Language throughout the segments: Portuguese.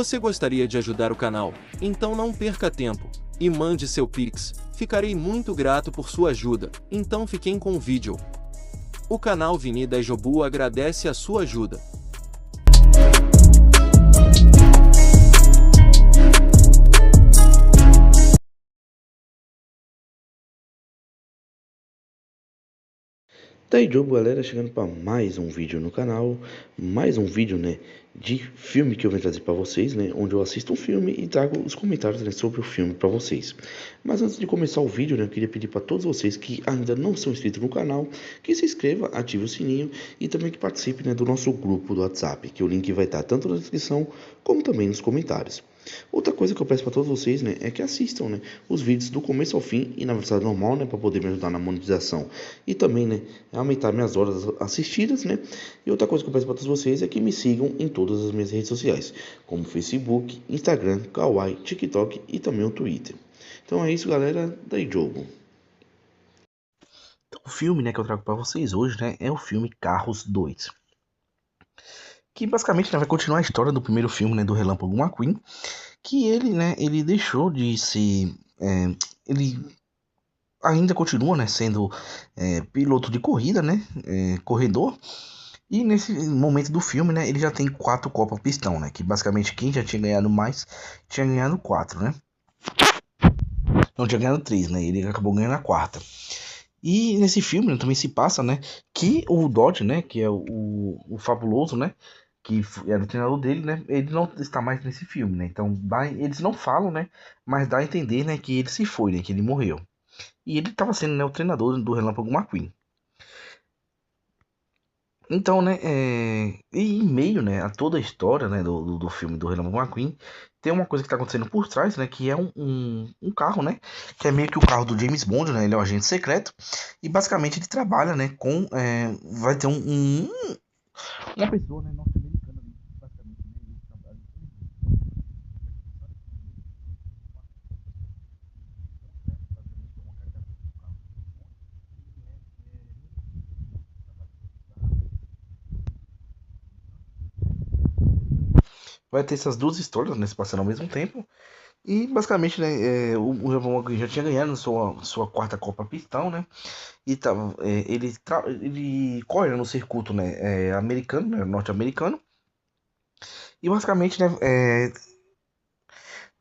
Você gostaria de ajudar o canal? Então não perca tempo e mande seu Pix. Ficarei muito grato por sua ajuda. Então fiquem com o vídeo. O canal Vini da Jobu agradece a sua ajuda. Daí Jobu, galera, chegando para mais um vídeo no canal, mais um vídeo, né, de filme que eu venho trazer para vocês, né, onde eu assisto um filme e trago os comentários, né, sobre o filme para vocês. Mas antes de começar o vídeo, né, eu queria pedir para todos vocês que ainda não são inscritos no canal, que se inscreva, ative o sininho e também que participe, né, do nosso grupo do WhatsApp, que o link vai estar tanto na descrição como também nos comentários. Outra coisa que eu peço para todos vocês, né, é que assistam, né, os vídeos do começo ao fim e na velocidade normal, né, para poder me ajudar na monetização e também, né, aumentar minhas horas assistidas, né. E outra coisa que eu peço para todos vocês é que me sigam em todas as minhas redes sociais, como Facebook, Instagram, Kawaii, TikTok e também o Twitter. Então é isso, galera, daí jogo. Então, o filme, né, que eu trago para vocês hoje, né, é o filme Carros 2. Que basicamente, né, vai continuar a história do primeiro filme, né, do Relâmpago McQueen, que ele, né, ele deixou de ser, ele ainda continua, né, sendo piloto de corrida, né, corredor, e nesse momento do filme, né, ele já tem 4 Copa Pistão, né, que basicamente quem já tinha ganhado mais tinha ganhado 4, né, não tinha ganhado 3, né, ele acabou ganhando a 4ª. E nesse filme, né, também se passa, né, que o Dodge, né, que é o fabuloso, né, que era o treinador dele, né, ele não está mais nesse filme, né, então eles não falam, né, mas dá a entender, né, que ele se foi, né, que ele morreu. E ele estava sendo, né, o treinador do Relâmpago McQueen. Então, né, e em meio, né, a toda a história, né, do filme do Relâmpago McQueen, tem uma coisa que está acontecendo por trás, né, que é um carro, né, que é meio que o carro do James Bond, né, ele é um agente secreto, e basicamente ele trabalha, né, com, vai ter uma pessoa, né, norte-americana, basicamente, né, ele trabalha vai ter essas duas histórias, né, se passando ao mesmo tempo. E basicamente, né, o Japão já tinha ganhado sua 4ª Copa Pistão, né? E tava, ele corre no circuito, né, americano, né, norte-americano. E basicamente, né,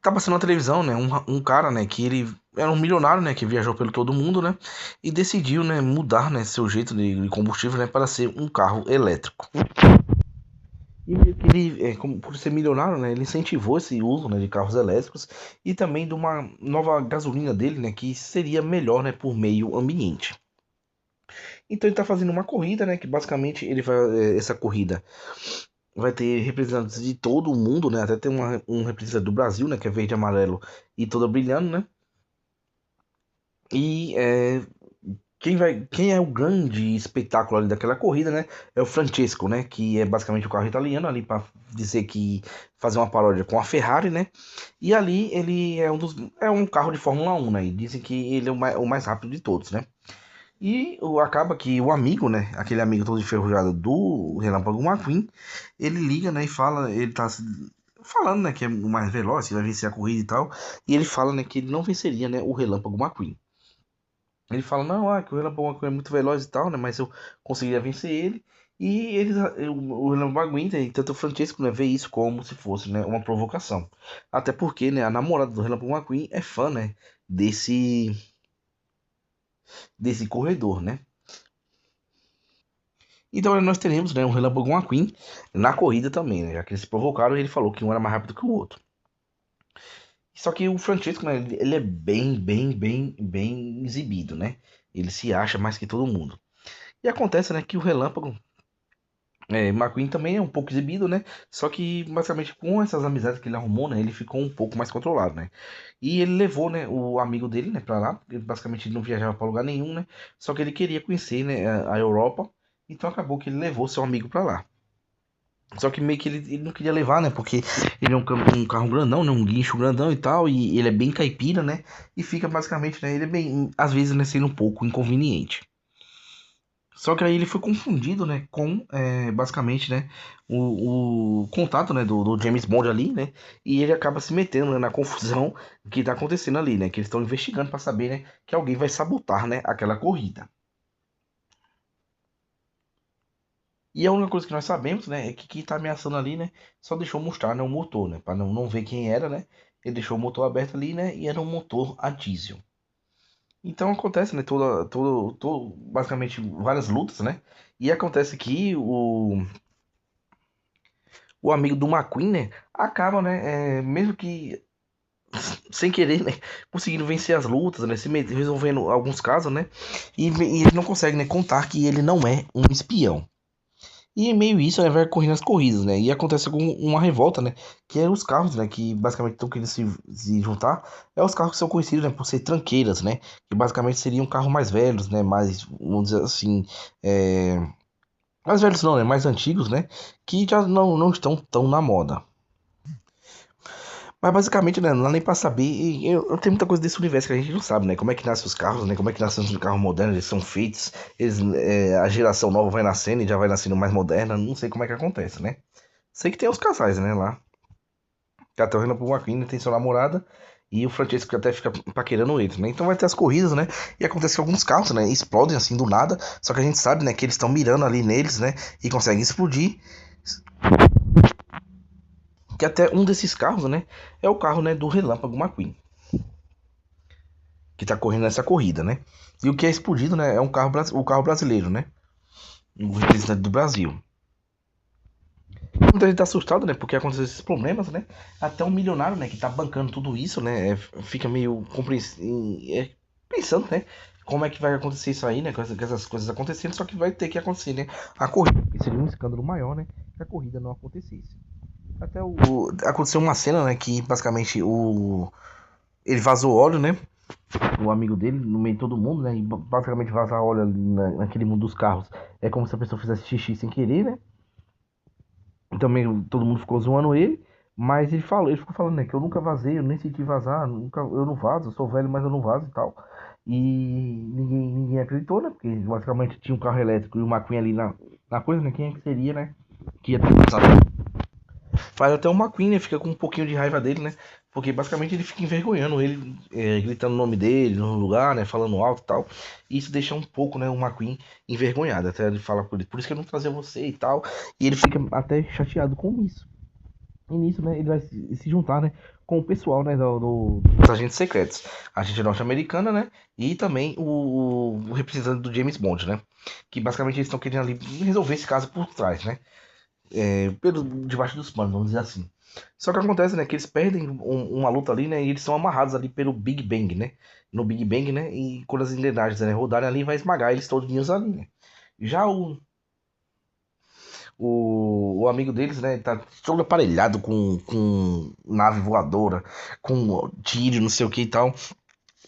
tá passando na televisão, né, um cara, né, que ele era um milionário, né, que viajou pelo todo mundo, né, e decidiu, né, mudar, né, seu jeito de combustível, né, para ser um carro elétrico. E meio que ele, como por ser milionário, né, ele incentivou esse uso, né, de carros elétricos e também de uma nova gasolina dele, né, que seria melhor, né, por meio ambiente. Então ele está fazendo uma corrida, né, que basicamente ele vai, essa corrida vai ter representantes de todo o mundo, né, até tem um representante do Brasil, né, que é verde e amarelo e toda brilhando, né. E quem é o grande espetáculo ali daquela corrida, né? É o Francesco, né? Que é basicamente o carro italiano ali para dizer que fazer uma paródia com a Ferrari, né? E ali ele é um carro de Fórmula 1, né? E dizem que ele é o mais rápido de todos, né? E acaba que o amigo, né? Aquele amigo todo enferrujado do Relâmpago McQueen, ele liga, né? E fala, ele tá falando, né? Que é o mais veloz, que vai vencer a corrida e tal. E ele fala, né? Que ele não venceria, né? O Relâmpago McQueen. Ele fala, não, que o Relâmpago é muito veloz e tal, né? Mas eu conseguiria vencer ele. E o Relâmpago aguenta, e tanto o Francesco, né, vê isso como se fosse, né, uma provocação. Até porque, né, a namorada do Relâmpago McQueen é fã, né, desse corredor, né? Então nós teremos, né, um Relâmpago McQueen na corrida também, né? Já que eles se provocaram, ele falou que um era mais rápido que o outro. Só que o Francesco, né, ele é bem exibido, né? Ele se acha mais que todo mundo. E acontece, né, que o Relâmpago McQueen também é um pouco exibido, né? Só que, basicamente, com essas amizades que ele arrumou, né? Ele ficou um pouco mais controlado, né? E ele levou, né, o amigo dele, né, pra lá. Porque, basicamente, ele não viajava pra lugar nenhum, né? Só que ele queria conhecer, né, a Europa. Então, acabou que ele levou seu amigo pra lá. Só que meio que ele não queria levar, né? Porque ele é um carro grandão, né? Um guincho grandão e tal. E ele é bem caipira, né? E fica, basicamente, né? Ele é bem, às vezes, né, sendo um pouco inconveniente. Só que aí ele foi confundido, né, com, basicamente, né, o contato, né, do James Bond ali, né, e ele acaba se metendo, né, na confusão que tá acontecendo ali, né, que eles estão investigando para saber, né, que alguém vai sabotar, né, aquela corrida. E a única coisa que nós sabemos, né, é que quem tá ameaçando ali, né, só deixou mostrar, né, o motor, né, para não ver quem era, né, ele deixou o motor aberto ali, né, e era um motor a diesel. Então acontece, né, basicamente várias lutas, né, e acontece que o amigo do McQueen, né, acaba, né, mesmo que sem querer, né, conseguindo vencer as lutas, né, resolvendo alguns casos, né, e ele não consegue, né, contar que ele não é um espião. E em meio a isso, né, vai correndo as corridas, né, e acontece com uma revolta, né, que é os carros, né, que basicamente estão querendo se juntar, é os carros que são conhecidos, né, por ser tranqueiras, né, que basicamente seriam carros mais velhos, né, mais, vamos dizer assim, mais velhos não, né, mais antigos, né, que já não estão tão na moda. Mas basicamente, né, não dá nem pra saber. E eu tenho muita coisa desse universo que a gente não sabe, né? Como é que nascem os carros, né? Como é que nascem os carros modernos, eles são feitos. A geração nova vai nascendo e já vai nascendo mais moderna. Não sei como é que acontece, né? Sei que tem os casais, né, lá. Que até o Renan McQueen tem sua namorada. E o Francesco que até fica paquerando ele, né? Então vai ter as corridas, né? E acontece que alguns carros, né? Explodem assim do nada. Só que a gente sabe, né? Que eles estão mirando ali neles, né? E conseguem explodir. Que até um desses carros, né? É o carro, né? Do Relâmpago McQueen. Que tá correndo nessa corrida, né? E o que é explodido, né, é o carro brasileiro, né? O representante do Brasil. Muita gente tá assustado, né? Porque aconteceu esses problemas, né? Até um milionário, né, que tá bancando tudo isso, né? Fica meio pensando, né? Como é que vai acontecer isso aí, né? Com essas coisas acontecendo, só que vai ter que acontecer, né? A corrida. E seria um escândalo maior, né? Que a corrida não acontecesse. Até aconteceu uma cena, né? Que basicamente ele vazou óleo, né? O amigo dele, no meio de todo mundo, né? E basicamente vazar óleo ali naquele mundo dos carros. É como se a pessoa fizesse xixi sem querer, né? E também todo mundo ficou zoando ele. Mas ele ficou falando, né? Que eu nunca vazei, eu nem senti vazar, eu não vazo, eu sou velho, mas eu não vazo e tal. E ninguém acreditou, né? Porque basicamente tinha um carro elétrico e o McQueen ali na coisa, né? Quem é que seria, né? Que ia ter vazado. Faz até o McQueen, né? Fica com um pouquinho de raiva dele, né? Porque basicamente ele fica envergonhando ele, gritando o nome dele no lugar, né? Falando alto e tal. E isso deixa um pouco, né? O McQueen envergonhado. Até ele fala por ele, por isso que eu não trazia você e tal. E ele fica até chateado com isso. E nisso, né? Ele vai se juntar, né? Com o pessoal, né? Dos agentes secretos. A agente norte-americana, né? E também o representante do James Bond, né? Que basicamente eles estão querendo ali resolver esse caso por trás, né? Debaixo dos panos, vamos dizer assim. Só que acontece, né, que eles perdem uma luta ali, né, e eles são amarrados ali pelo Big Bang, né, no Big Bang, né, e quando as engrenagens, né, rodarem ali, vai esmagar eles todinhos ali, né. Já o amigo deles, né, tá todo aparelhado com nave voadora, com tiro, não sei o que e tal,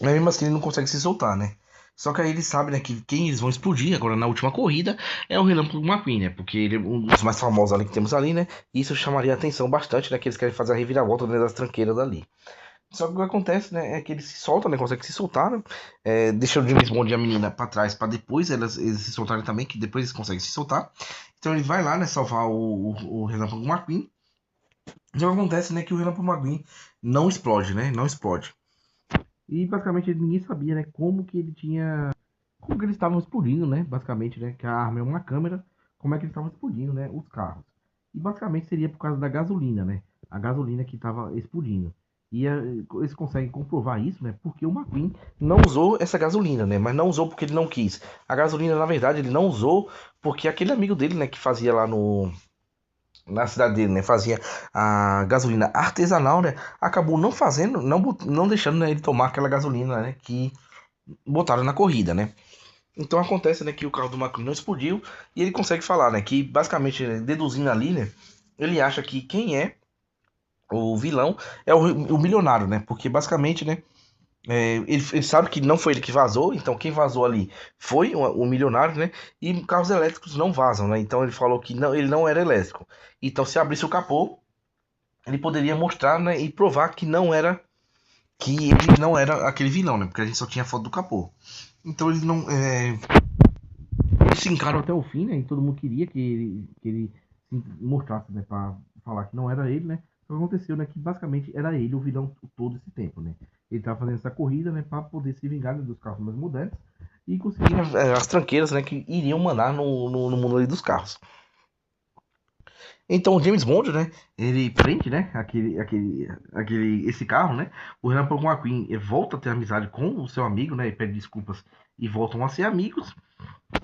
mas mesmo assim ele não consegue se soltar, né. Só que aí eles sabem, né, que quem eles vão explodir agora na última corrida é o Relâmpago McQueen, né? Porque ele é um dos mais famosos ali que temos ali, né? E isso chamaria a atenção bastante, né? Que eles querem fazer a reviravolta dentro das tranqueiras ali. Só que o que acontece, né, é que eles se soltam, né? Conseguem se soltar, né? Deixando o James Bond e a menina pra trás, pra depois eles se soltarem também, que depois eles conseguem se soltar. Então ele vai lá, né, salvar o Relâmpago McQueen. Então o que acontece, né, que o Relâmpago McQueen não explode, né? Não explode. E basicamente ninguém sabia, né, como que eles estavam explodindo, né? Basicamente, né? Que a arma é uma câmera, como é que eles estavam explodindo, né? Os carros. E basicamente seria por causa da gasolina, né? A gasolina que estava explodindo. E eles conseguem comprovar isso, né? Porque o McQueen não usou essa gasolina, né? Mas não usou porque ele não quis. A gasolina, na verdade, ele não usou porque aquele amigo dele, né? Que fazia lá na cidade dele, né? Fazia a gasolina artesanal, né? Acabou não fazendo, não deixando, né, ele tomar aquela gasolina, né? Que botaram na corrida, né? Então acontece, né, que o carro do McQueen não explodiu e ele consegue falar, né, que basicamente, né, deduzindo ali, né, ele acha que quem é o vilão é o milionário, né, porque basicamente, né, ele sabe que não foi ele que vazou, então quem vazou ali foi o milionário, né, e carros elétricos não vazam, né, então ele falou que não, ele não era elétrico. Então se abrisse o capô, ele poderia mostrar, né, e provar que ele não era aquele vilão, né, porque a gente só tinha foto do capô. Então ele não, eles se encaram até o fim, né? E todo mundo queria que ele se mostrasse, né? Pra falar que não era ele, né? O que aconteceu, né? Que basicamente era ele o vilão todo esse tempo, né? Ele tava fazendo essa corrida, né? Pra poder se vingar, né, dos carros mais modernos e conseguir, né, as tranqueiras, né? Que iriam mandar no mundo ali dos carros. Então o James Bond, né? Ele prende, né? Esse carro, né? O Relâmpago McQueen volta a ter amizade com o seu amigo, né? E pede desculpas e voltam a ser amigos.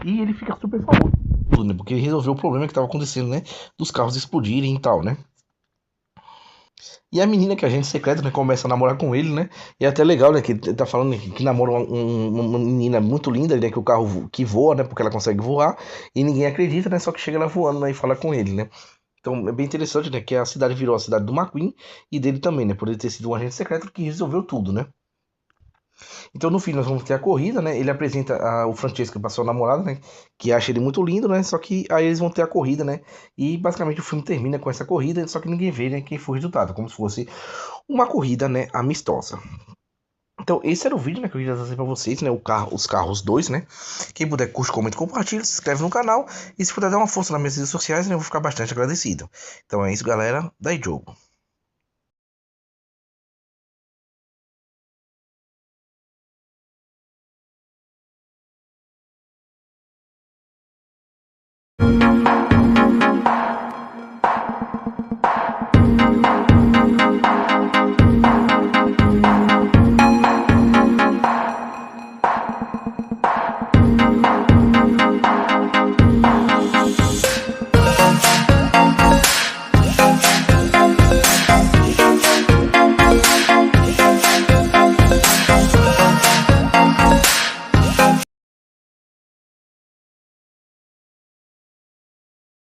E ele fica super famoso, né? Porque ele resolveu o problema que estava acontecendo, né? Dos carros explodirem e tal, né? E a menina que é agente secreto, né, começa a namorar com ele, né? E é até legal, né, que ele tá falando que namora uma menina muito linda, né, que o carro que voa, né, porque ela consegue voar, e ninguém acredita, né, só que chega lá voando, né, e fala com ele, né? Então é bem interessante, né, que a cidade virou a cidade do McQueen e dele também, né, por ele ter sido um agente secreto que resolveu tudo, né? Então no fim nós vamos ter a corrida, né? Ele apresenta o Francesco para sua namorada, né? Que acha ele muito lindo, né? Só que aí eles vão ter a corrida, né? E basicamente o filme termina com essa corrida, só que ninguém vê, né? Quem foi o resultado, como se fosse uma corrida, né? Amistosa. Então esse era o vídeo, né? Que eu queria trazer para vocês, né? Os carros 2, né? Quem puder curte, comenta, compartilha, se inscreve no canal e se puder dar uma força nas minhas redes sociais, né? Eu vou ficar bastante agradecido. Então é isso, galera. Daí jogo.